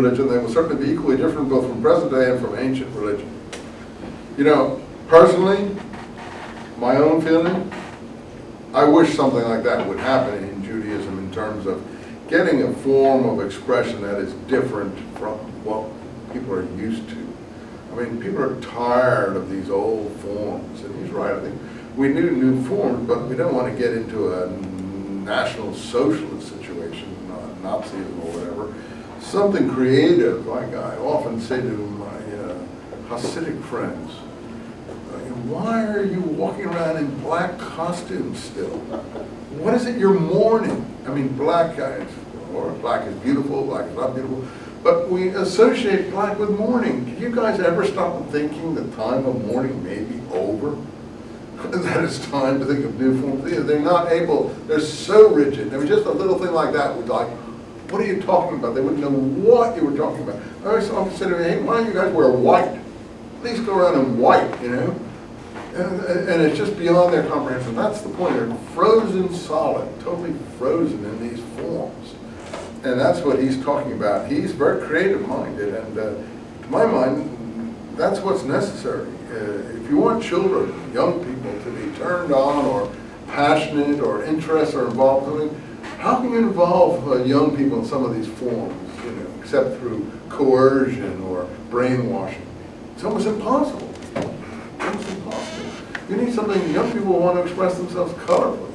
religion, they will certainly be equally different both from present day and from ancient religion. You know, personally, my own feeling, I wish something like that would happen in Judaism in terms of getting a form of expression that is different from what people are used to. I mean, people are tired of these old forms, and he's right, I think we need new forms, but we don't want to get into a national socialist situation, Nazism or whatever. Something creative, like I often say to my Hasidic friends, why are you walking around in black costumes still? What is it you're mourning? I mean, black guys, or black is beautiful, black is not beautiful, but we associate black with mourning. Can you guys ever stop thinking the time of mourning may be over? That it's time to think of new forms. They're not able, they're so rigid. I mean, just a little thing like that would like, what are you talking about? They wouldn't know what you were talking about. I always consider, hey, why don't you guys wear white? At least go around in white, you know? And it's just beyond their comprehension. That's the point. They're frozen solid, totally frozen in these forms. And that's what he's talking about. He's very creative-minded, and to my mind, that's what's necessary. If you want children, young people, to be turned on or passionate or interested or involved in something, how can you involve young people in some of these forms, you know, except through coercion or brainwashing? It's almost impossible. It's almost impossible. You need something, young people want to express themselves colorfully.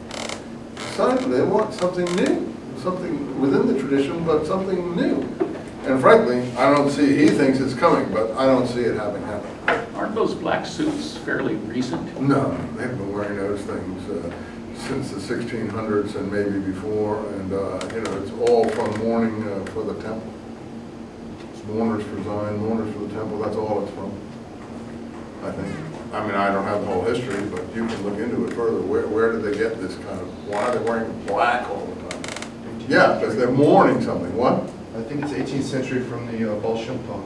Besides, they want something new, something within the tradition, but something new. And frankly, I don't see, he thinks it's coming, but I don't see it having happened. Aren't those black suits fairly recent? No, they've been wearing those things since the 1600s and maybe before, and you know, it's all from mourning for the temple. It's mourners for Zion, mourners for the temple, that's all it's from, I think. I mean, I don't have the whole history, but you can look into it further. Where did they get this kind of, why are they wearing black all the time? Yeah, because they're mourning something. What? I think it's 18th century from the Baal Shem Tov.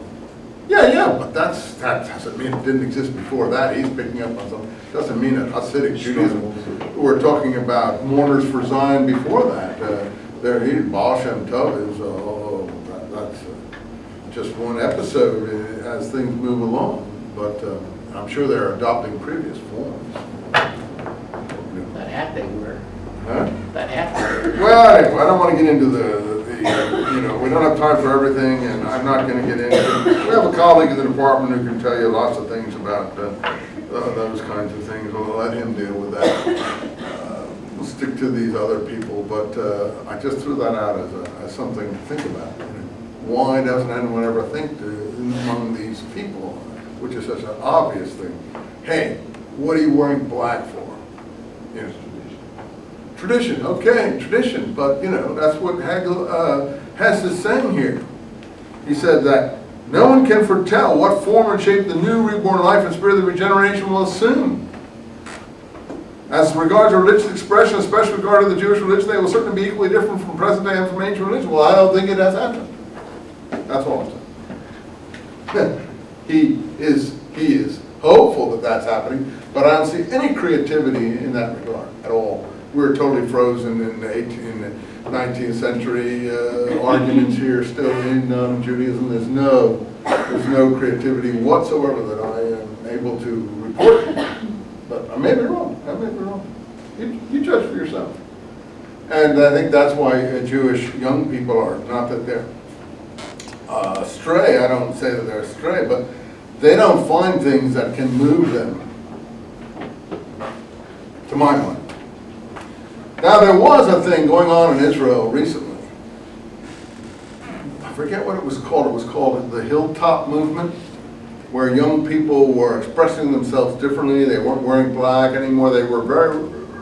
Yeah, but that doesn't mean it didn't exist before that. He's picking up on something. Doesn't mean that Hasidic Judaism. We're talking about mourners for Zion before that. Baal Shem Tov is, that's just one episode as things move along. But I'm sure they're adopting previous forms. That hat they wear. Huh? That hat they wear. Well, anyway, I don't want to get into you know, we don't have time for everything, and I'm not going to get into it. We have a colleague in the department who can tell you lots of things about those kinds of things. We'll let him deal with that. We'll stick to these other people, but I just threw that out as something to think about. You know, why doesn't anyone ever think among these people, which is such an obvious thing, hey, what are you wearing black for? You know, tradition, okay, tradition, but you know, that's what Hegel has to say here. He said that no one can foretell what form and shape the new reborn life and spirit of regeneration will assume. As regards to religious expression, especially regard to the Jewish religion, they will certainly be equally different from present day and from ancient religion. Well, I don't think it has happened. That's all I'm saying. He is hopeful that that's happening, but I don't see any creativity in that regard at all. We're totally frozen in the 19th century arguments here still in Judaism. There's no creativity whatsoever that I am able to report. But I may be wrong. I may be wrong. You judge for yourself. And I think that's why Jewish young people are, not that they're astray, I don't say that they're astray, but they don't find things that can move them, to my mind. Now, there was a thing going on in Israel recently. I forget what it was called. It was called the Hilltop Movement, where young people were expressing themselves differently. They weren't wearing black anymore. They were very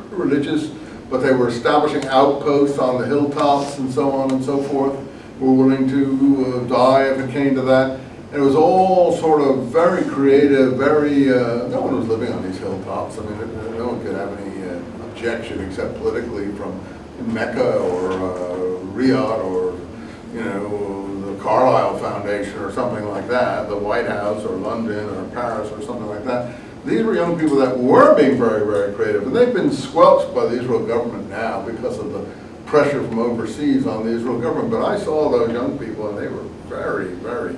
religious, but they were establishing outposts on the hilltops and so on and so forth. Were willing to die if it came to that. And it was all sort of very creative, very, no one was living on these hilltops. I mean, no one could have any objection except politically from Mecca or Riyadh or, you know, the Carlyle Foundation or something like that, the White House or London or Paris or something like that. These were young people that were being very, very creative, and they've been squelched by the Israel government now because of the pressure from overseas on the Israel government. But I saw those young people, and they were very, very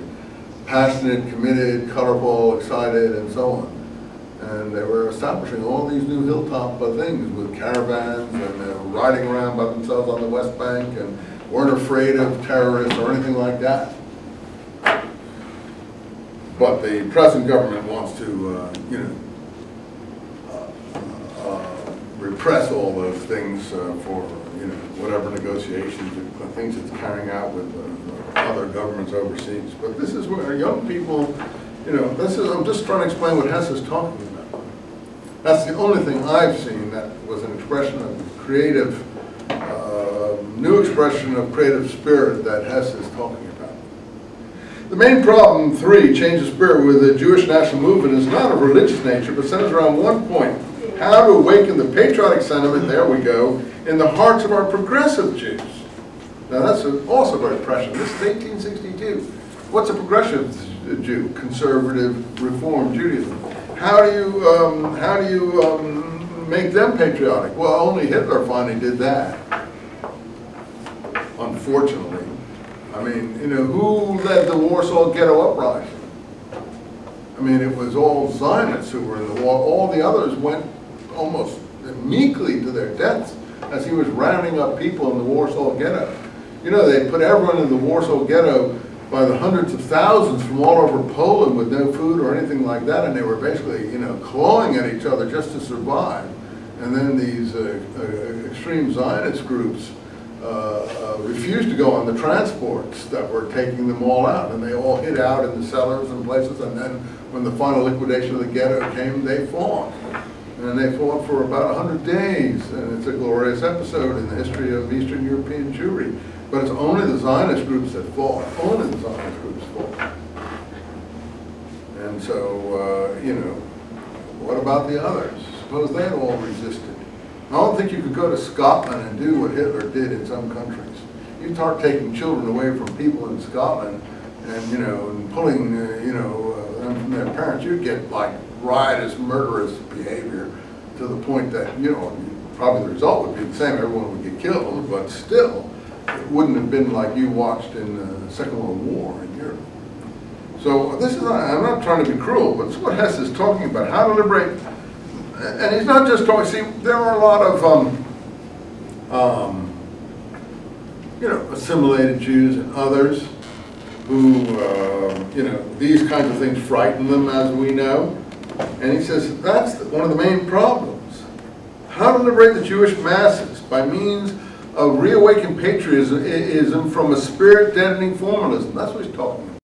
passionate, committed, colorful, excited, and so on. And they were establishing all these new hilltop things with caravans, and they were riding around by themselves on the West Bank and weren't afraid of terrorists or anything like that. But the present government wants to, repress all those things for, whatever negotiations and things it's carrying out with other governments overseas. But this is where young people, I'm just trying to explain what Hess is talking about. That's the only thing I've seen that was an expression of creative, new expression of creative spirit that Hess is talking about. The main problem, 3, change of spirit with the Jewish national movement is not of religious nature, but centers around one point: how to awaken the patriotic sentiment, there we go, in the hearts of our progressive Jews. Now that's also very prescient. This is 1862. What's a progressive Jew? Conservative, Reform Judaism. How do you make them patriotic? Well, only Hitler finally did that. Unfortunately. I mean, who led the Warsaw Ghetto Uprising? I mean, it was all Zionists who were in the war. All the others went almost meekly to their deaths as he was rounding up people in the Warsaw Ghetto. They put everyone in the Warsaw Ghetto by the hundreds of thousands from all over Poland with no food or anything like that, and they were basically, clawing at each other just to survive. And then these extreme Zionist groups refused to go on the transports that were taking them all out, and they all hid out in the cellars and places, and then when the final liquidation of the ghetto came, they fought. And they fought for about 100 days, and it's a glorious episode in the history of Eastern European Jewry. But it's only the Zionist groups that fought. Only the Zionist groups fought. And so, what about the others? Suppose they had all resisted. I don't think you could go to Scotland and do what Hitler did in some countries. You start taking children away from people in Scotland and, and pulling, them from their parents, you'd get like riotous, murderous behavior to the point that, probably the result would be the same. Everyone would get killed, but still, it wouldn't have been like you watched in the Second World War in Europe. So this is, I'm not trying to be cruel, but it's what Hess is talking about, how to liberate. And he's not just talking, see, there are a lot of, assimilated Jews and others who, these kinds of things frighten them, as we know. And he says that's one of the main problems. How to liberate the Jewish masses by means of reawakened patriotism from a spirit-deadening formalism. That's what he's talking about.